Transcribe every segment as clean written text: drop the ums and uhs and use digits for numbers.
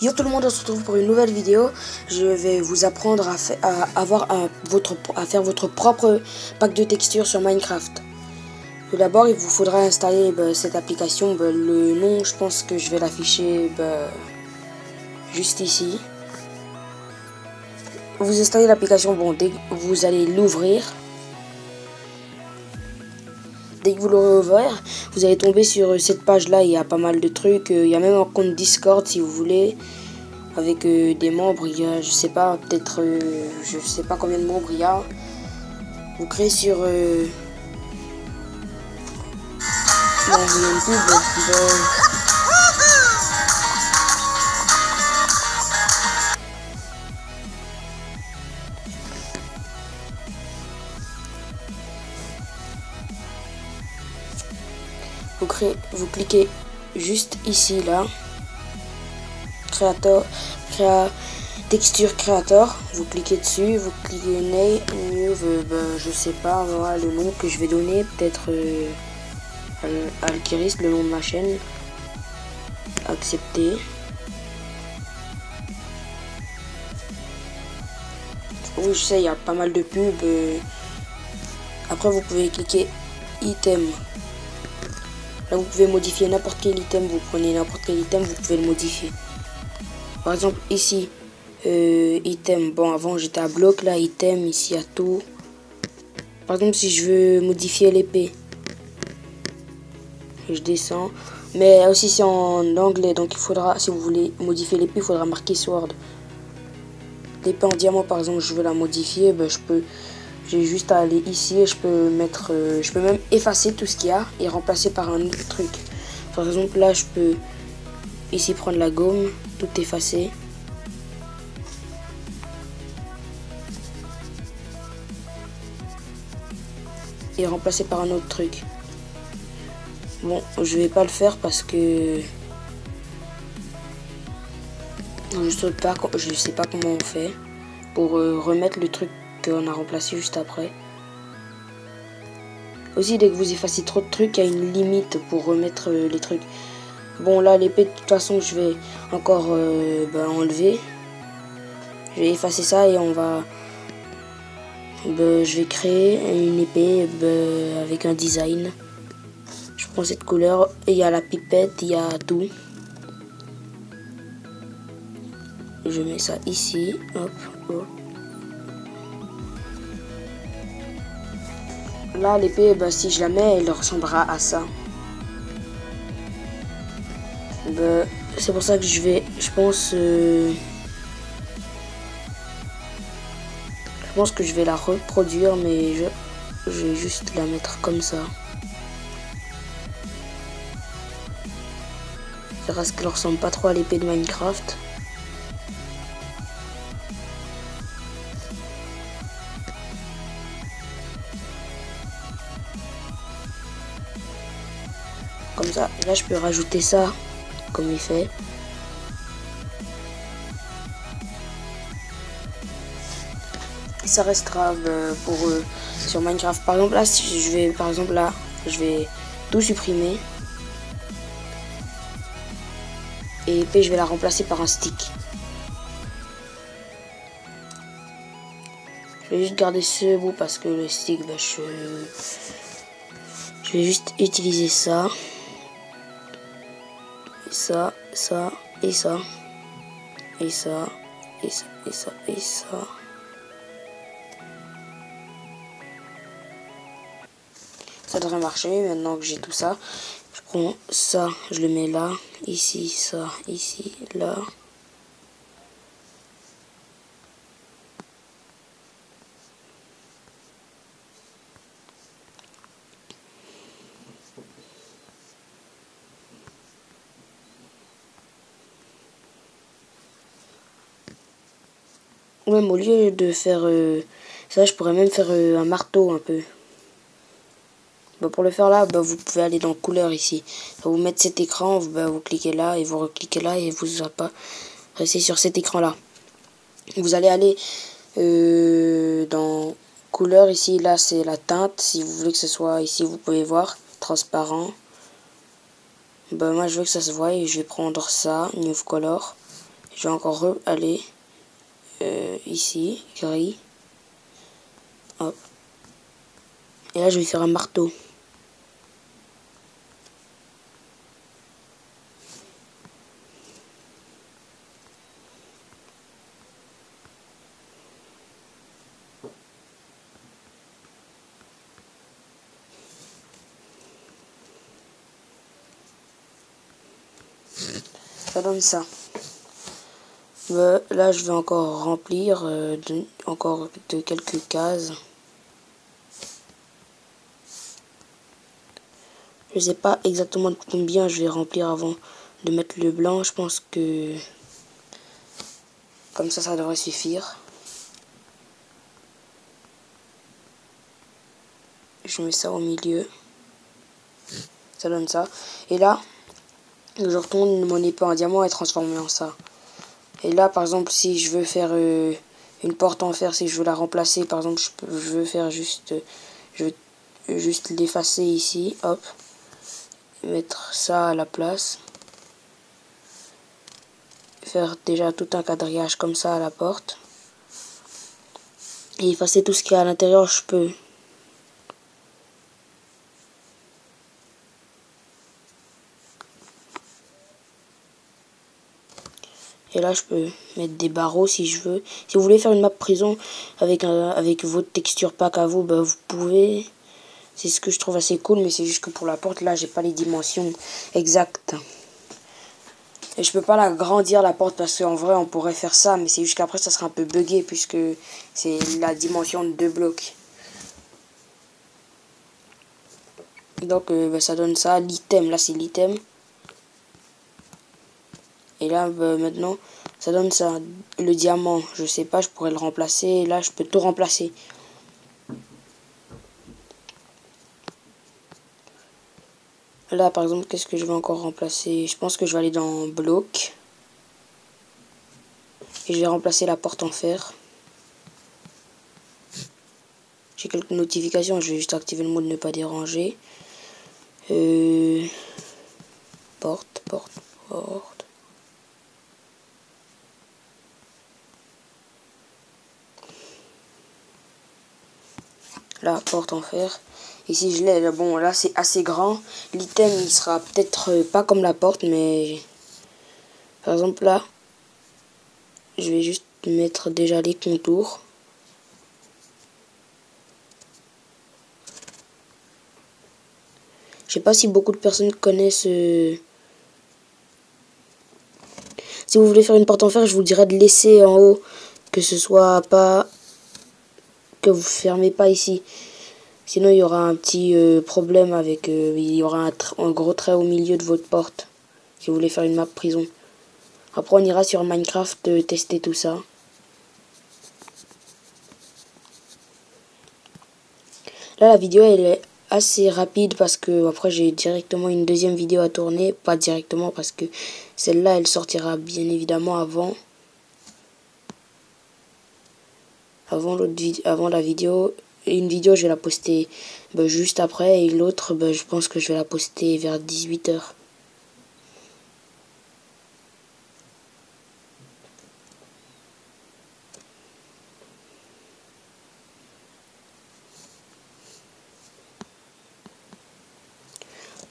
Yo tout le monde, on se retrouve pour une nouvelle vidéo. Je vais vous apprendre à faire votre propre pack de textures sur Minecraft. Tout d'abord, il vous faudra installer cette application. Le nom, je pense que je vais l'afficher juste ici. Vous installez l'application, dès que vous allez l'ouvrir. Dès que vous l'aurez ouvert, vous allez tomber sur cette page-là. Il y a pas mal de trucs. Il y a même un compte Discord si vous voulez. Avec des membres, il y a, je sais pas, peut-être, je sais pas combien de membres il y a. Vous créez sur... non, il y a une pub. Vous cliquez juste ici, là. Texture créateur, vous cliquez dessus, vous cliquez new, je sais pas moi le nom que je vais donner, peut-être Alkiris, le nom de ma chaîne. Accepter. Oui, je sais, il y a pas mal de pubs. Après vous pouvez cliquer item. Là vous pouvez modifier n'importe quel item, vous prenez n'importe quel item, vous pouvez le modifier. Par exemple ici, item, avant j'étais à bloc, là item, ici à tout. Par exemple si je veux modifier l'épée, je descends, mais aussi c'est en anglais, donc il faudra, si vous voulez modifier l'épée, il faudra marquer sword. L'épée en diamant par exemple, je veux la modifier, j'ai juste à aller ici et je peux mettre, je peux même effacer tout ce qu'il y a et remplacer par un autre truc. Par exemple là je peux ici prendre la gomme, tout effacer. Et remplacer par un autre truc. Bon, je vais pas le faire parce que je sais pas comment on fait pour remettre le truc qu'on a remplacé juste après. Aussi, dès que vous effacez trop de trucs, il y a une limite pour remettre les trucs. Bon, là, l'épée, de toute façon, je vais encore enlever. Je vais effacer ça et on va... je vais créer une épée avec un design. Je prends cette couleur et il y a la pipette, il y a tout. Je mets ça ici, hop, hop. Là l'épée, si je la mets, elle ressemblera à ça. C'est pour ça que je pense que je vais la reproduire, mais je vais juste la mettre comme ça. C'est parce qu'elle ressemble pas trop à l'épée de Minecraft. Comme ça, là je peux rajouter ça comme effet. Ça restera pour sur Minecraft. Par exemple là, si je vais je vais tout supprimer. Et l'épée, je vais la remplacer par un stick. Je vais juste garder ce bout parce que le stick, je vais juste utiliser ça. Et ça, ça, et ça. Et ça, et ça, et ça, et ça. Ça devrait marcher maintenant que j'ai tout ça. Je prends ça, je le mets là, ici, ça, ici, là. Ou même au lieu de faire ça, je pourrais même faire un marteau un peu. Pour le faire là, vous pouvez aller dans couleur ici. Vous mettre cet écran, vous cliquez là et vous recliquez là et vous restez sur cet écran là. Vous allez aller dans couleur ici, là c'est la teinte. Si vous voulez que ce soit ici, vous pouvez voir transparent. Moi je veux que ça se voie et je vais prendre ça, new color. Je vais encore aller ici, gris. Hop. Et là, je vais faire un marteau. Ça donne ça. Là, je vais encore remplir encore de quelques cases. Je sais pas exactement de combien je vais remplir avant de mettre le blanc. Je pense que comme ça devrait suffire. Je mets ça au milieu. Ça donne ça. Et là, je retourne mon épée en diamant et transformer en ça. Et là, par exemple, si je veux faire une porte en fer, si je veux la remplacer, par exemple, je veux faire juste, je veux juste l'effacer ici, hop, mettre ça à la place, faire déjà tout un quadrillage comme ça à la porte, et effacer tout ce qu'il y a à l'intérieur, je peux. Et là, je peux mettre des barreaux si je veux. Si vous voulez faire une map prison avec votre texture pack à vous, bah, vous pouvez. C'est ce que je trouve assez cool, mais c'est juste que pour la porte, là, j'ai pas les dimensions exactes. Et je peux pas l'agrandir la porte parce qu'en vrai, on pourrait faire ça, mais c'est juste qu'après, ça sera un peu buggé puisque c'est la dimension de 2 blocs. Donc, bah, ça donne ça. L'item, là, c'est l'item. Et là, bah, maintenant, ça donne ça. Le diamant, je sais pas, je pourrais le remplacer. Là, je peux tout remplacer. Là, par exemple, qu'est-ce que je vais encore remplacer? Je pense que je vais aller dans bloc. Et je vais remplacer la porte en fer. J'ai quelques notifications, je vais juste activer le mode ne pas déranger. Porte. La porte en fer. Et si je l'ai, bon là c'est assez grand. L'item il sera peut-être pas comme la porte, mais par exemple là, je vais juste mettre déjà les contours. Je sais pas si beaucoup de personnes connaissent. Si vous voulez faire une porte en fer, je vous dirais de laisser en haut, que ce soit pas, que vous fermez pas ici. Sinon, il y aura un petit problème avec... il y aura un gros trait au milieu de votre porte. Si vous voulez faire une map prison. Après, on ira sur Minecraft tester tout ça. Là, la vidéo, elle est assez rapide parce que après, j'ai directement une deuxième vidéo à tourner. Pas directement parce que celle-là, elle sortira bien évidemment avant. Avant la vidéo. Une vidéo, je vais la poster juste après. Et l'autre, je pense que je vais la poster vers 18 h.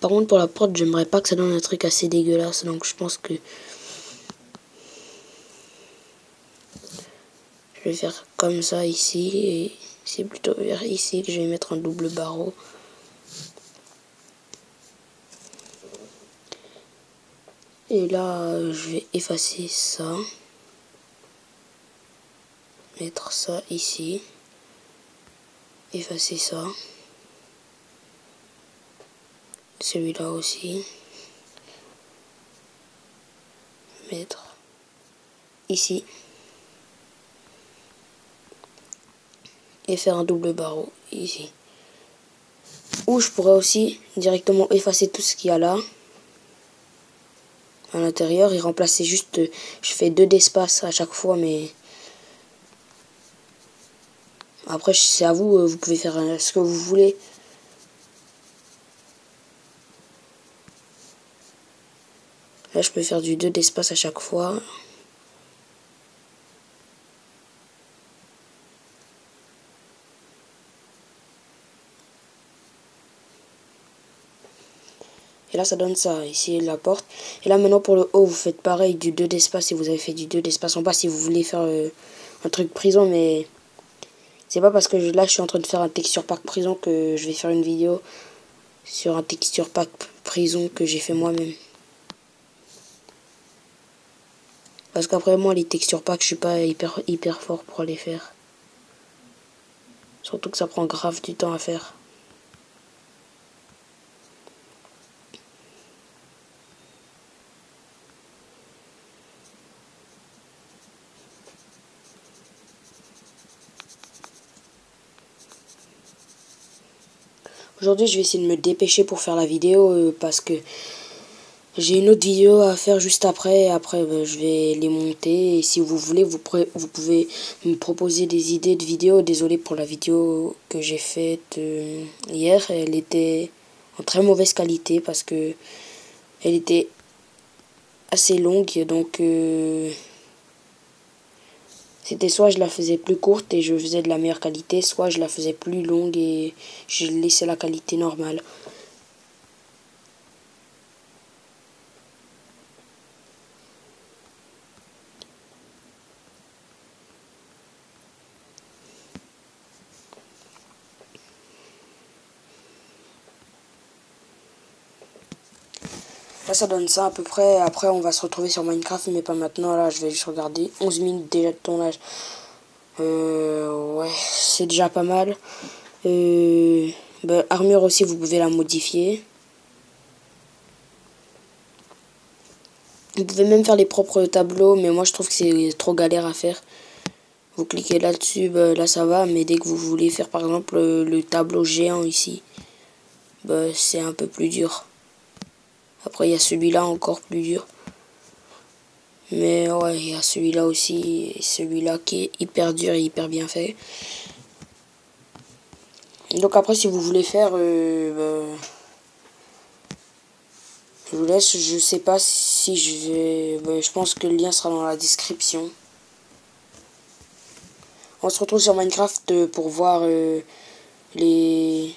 Par contre, pour la porte, j'aimerais pas que ça donne un truc assez dégueulasse. Donc, je pense que je vais faire comme ça ici. Et c'est plutôt vers ici que je vais mettre un double barreau. Et là, je vais effacer ça. Mettre ça ici. Effacer ça. Celui-là aussi. Mettre ici. Et faire un double barreau ici. Ou je pourrais aussi directement effacer tout ce qu'il y a là. À l'intérieur et remplacer juste... Je fais 2 d'espace à chaque fois, mais... Après, c'est à vous, vous pouvez faire ce que vous voulez. Là, je peux faire du 2 d'espace à chaque fois. là ça donne ça. Ici la porte. Et là maintenant pour le haut vous faites pareil, du 2 d'espace si vous avez fait du 2 d'espace en bas si vous voulez faire un truc prison. Mais c'est pas parce que là je suis en train de faire un texture pack prison que je vais faire une vidéo sur un texture pack prison que j'ai fait moi-même. Parce qu'après moi les texture pack je suis pas hyper fort pour les faire. Surtout que ça prend grave du temps à faire. Aujourd'hui je vais essayer de me dépêcher pour faire la vidéo parce que j'ai une autre vidéo à faire juste après. Après je vais les monter. Et si vous voulez vous pouvez me proposer des idées de vidéos. Désolé pour la vidéo que j'ai faite hier. Elle était en très mauvaise qualité parce que elle était assez longue. Donc c'était soit je la faisais plus courte et je faisais de la meilleure qualité, soit je la faisais plus longue et je laissais la qualité normale. Là ça donne ça à peu près. Après on va se retrouver sur Minecraft mais pas maintenant. Là je vais juste regarder 11 minutes déjà de tournage. Ouais c'est déjà pas mal. Armure aussi vous pouvez la modifier. Vous pouvez même faire les propres tableaux mais moi je trouve que c'est trop galère à faire. Vous cliquez là-dessus, là ça va, mais dès que vous voulez faire par exemple le tableau géant ici, c'est un peu plus dur. Après il y a celui-là encore plus dur. Mais ouais, il y a celui-là aussi, et celui-là qui est hyper dur et hyper bien fait. Donc après si vous voulez faire, je vous laisse, je sais pas si je vais, je pense que le lien sera dans la description. On se retrouve sur Minecraft pour voir les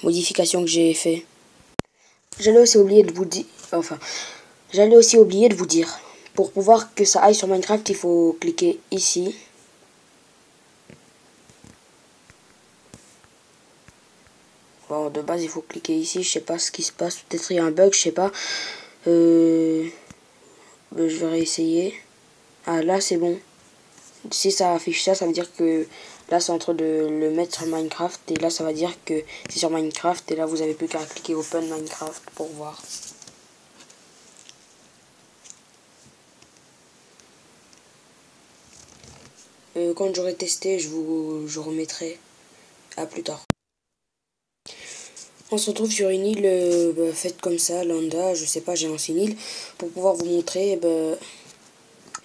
modifications que j'ai fait. J'allais aussi oublier de vous dire, pour pouvoir que ça aille sur Minecraft, il faut cliquer ici. Bon, de base, il faut cliquer ici. Je sais pas ce qui se passe. Peut-être il y a un bug, je sais pas. Je vais réessayer. Ah, là, c'est bon. Si ça affiche ça, ça veut dire que là, c'est en train de le mettre sur Minecraft. Et là, ça va dire que c'est sur Minecraft. Et là, vous avez plus qu'à cliquer Open Minecraft pour voir. Quand j'aurai testé, je remettrai. À plus tard. On se retrouve sur une île faite comme ça, lambda, je sais pas, j'ai lancé une île pour pouvoir vous montrer.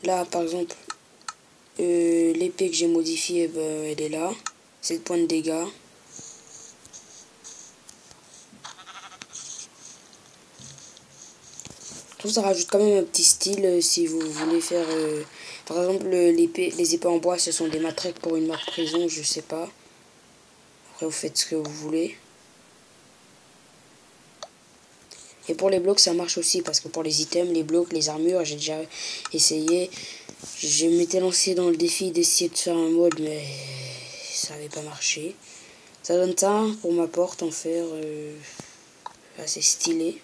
Là, par exemple, l'épée que j'ai modifiée, elle est là. 7 points de dégâts. Je trouve que ça rajoute quand même un petit style si vous voulez faire... par exemple, les épées en bois, ce sont des matraques pour une marque prison, je sais pas. Après, vous faites ce que vous voulez. Et pour les blocs, ça marche aussi, parce que pour les items, les blocs, les armures, j'ai déjà essayé. Je m'étais lancé dans le défi d'essayer de faire un mode, mais ça n'avait pas marché. Ça donne ça pour ma porte en fer, assez stylé.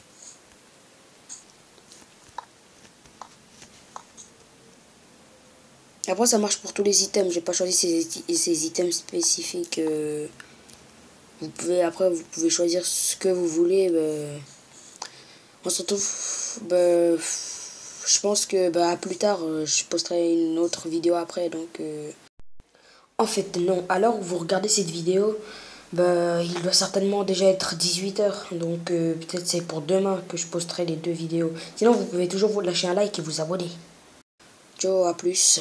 Après, ça marche pour tous les items. J'ai pas choisi ces items spécifiques. Vous pouvez choisir ce que vous voulez. On se retrouve, je pense que à plus tard, je posterai une autre vidéo après. Donc, en fait, non. Alors où vous regardez cette vidéo, il doit certainement déjà être 18 h. Donc, peut-être c'est pour demain que je posterai les deux vidéos. Sinon, vous pouvez toujours vous lâcher un like et vous abonner. Ciao, à plus.